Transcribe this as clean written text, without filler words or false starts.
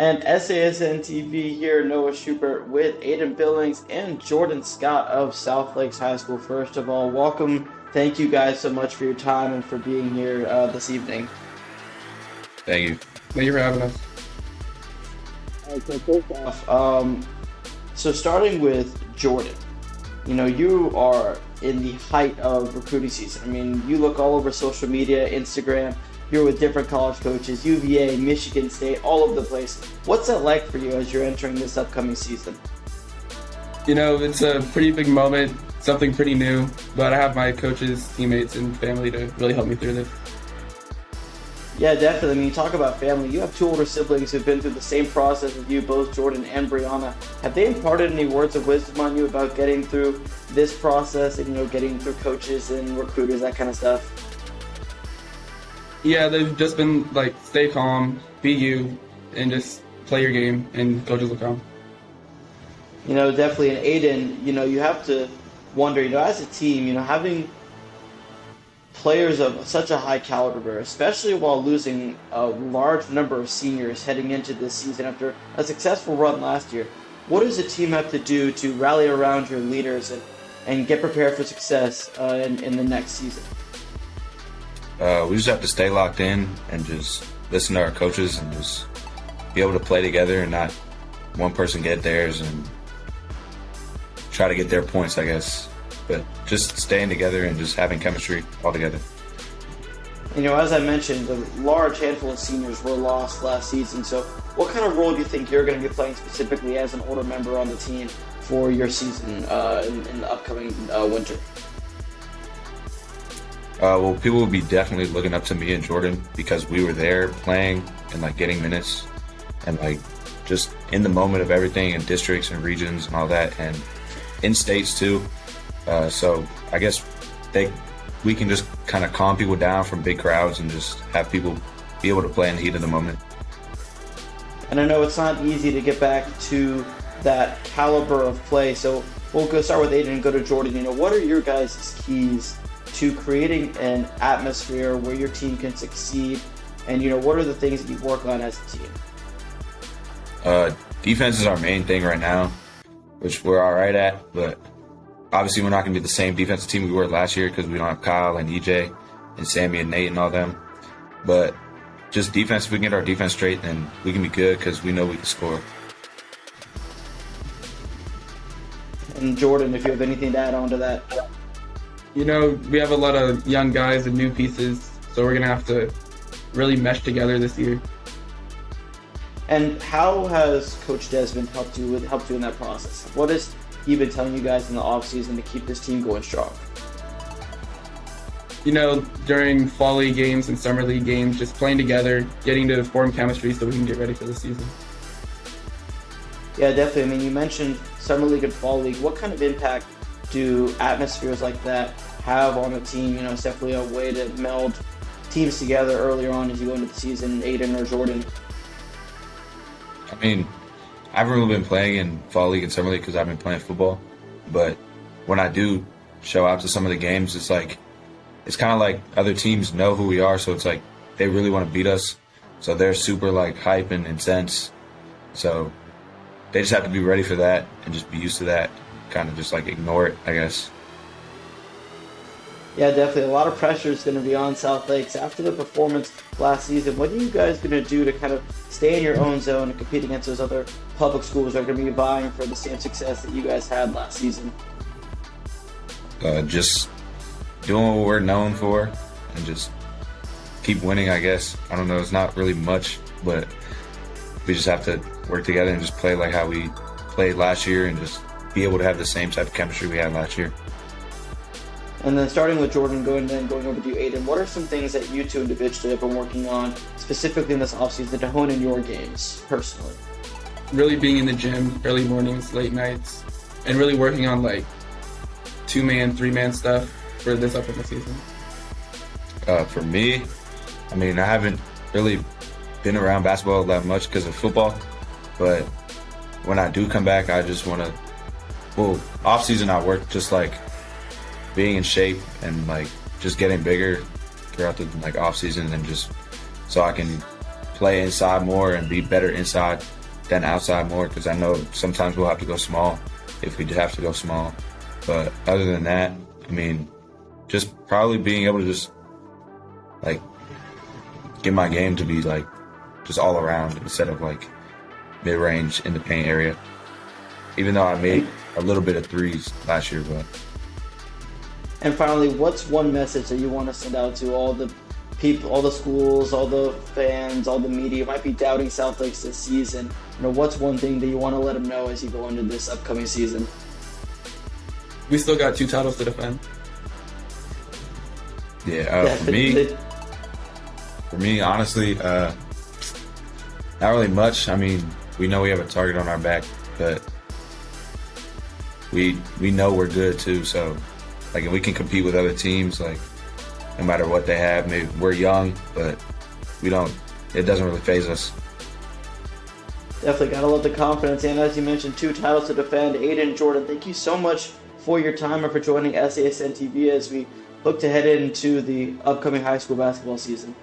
And SASN TV here, Noah Schubert with Aden Billings and Jordan Scott of South Lakes High School. First of all, welcome. Thank you guys so much for your time and for being here this evening. Thank you. Thank you for having us. All right, so first off, so starting with Jordan, you are in the height of recruiting season. I mean, you look all over social media, Instagram. You're with different college coaches, UVA, Michigan State, all over the place. What's that like for you as you're entering this upcoming season? It's a pretty big moment, something pretty new, but I have my coaches, teammates, and family to really help me through this. Yeah, definitely. I mean, you talk about family. You have two older siblings who've been through the same process as you, both Jordan and Brianna. Have they imparted any words of wisdom on you about getting through this process and, getting through coaches and recruiters, that kind of stuff? Yeah, they've just been like, stay calm, be you, and just play your game, and coaches will come. Definitely in Aden, you have to wonder, as a team, having players of such a high caliber, especially while losing a large number of seniors heading into this season after a successful run last year. What does the team have to do to rally around your leaders and get prepared for success in the next season? We just have to stay locked in and just listen to our coaches and just be able to play together and not one person get theirs and try to get their points, I guess. But just staying together and just having chemistry all together. As I mentioned, a large handful of seniors were lost last season. So what kind of role do you think you're going to be playing specifically as an older member on the team for your season in the upcoming winter? Well, people will be definitely looking up to me and Jordan because we were there playing and getting minutes and just in the moment of everything in districts and regions and all that and in states too. So I guess we can just kind of calm people down from big crowds and just have people be able to play in the heat of the moment. And I know it's not easy to get back to that caliber of play. So we'll start with Aden and go to Jordan. What are your guys' keys to creating an atmosphere where your team can succeed, and what are the things that you work on as a team? Defense is our main thing right now, which we're all right at, but obviously we're not going to be the same defensive team we were last year because we don't have Kyle and EJ and Sammy and Nate and all them. But just defense, if we can get our defense straight, then we can be good because we know we can score. And Jordan, if you have anything to add on to that. We have a lot of young guys and new pieces, so we're going to have to really mesh together this year. And how has Coach Desmond helped you in that process? What has he been telling you guys in the offseason to keep this team going strong? During fall league games and summer league games, just playing together, getting to form chemistry so we can get ready for the season. Yeah, definitely. I mean, you mentioned summer league and fall league. What kind of impact do atmospheres like that have on a team? It's definitely a way to meld teams together earlier on as you go into the season, Aden or Jordan. I mean, I haven't really been playing in fall league and summer league because I've been playing football. But when I do show out to some of the games, it's kind of like other teams know who we are, so it's like they really want to beat us. So they're super hype and incensed. So they just have to be ready for that and just be used to that. Kind of just ignore it, I guess. Yeah, definitely. A lot of pressure is going to be on South Lakes after the performance last season. What are you guys going to do to kind of stay in your own zone and compete against those other public schools that are going to be vying for the same success that you guys had last season? Just doing what we're known for and just keep winning, I guess. I don't know. It's not really much, but we just have to work together and just play like how we played last year and just be able to have the same type of chemistry we had last year. And then starting with Jordan, going over to you, Aden, what are some things that you two individually have been working on, specifically in this offseason, to hone in your games, personally? Really being in the gym, early mornings, late nights, and really working on like 2-man, 3-man stuff for this upcoming season. For me, I mean, I haven't really been around basketball that much because of football, but when I do come back, I just want to, off season I work just like being in shape and like just getting bigger throughout the like off season, and just so I can play inside more and be better inside than outside more, because I know sometimes we'll have to go small if we do have to go small. But other than that, I mean, just probably being able to just like get my game to be like just all around instead of like mid-range in the paint area. Even though I made a little bit of threes last year, but. And finally, what's one message that you want to send out to all the people, all the schools, all the fans, all the media who might be doubting South Lakes this season? You know, what's one thing that you want to let them know as you go into this upcoming season? We still got 2 titles to defend. Yeah, for me, honestly, not really much. I mean, we know we have a target on our back, but we know we're good too. So, like, if we can compete with other teams, like, no matter what they have, maybe we're young, but we don't. It doesn't really faze us. Definitely gotta love the confidence, and as you mentioned, 2 titles to defend. Aden, Jordan, thank you so much for your time and for joining SASN TV as we look to head into the upcoming high school basketball season.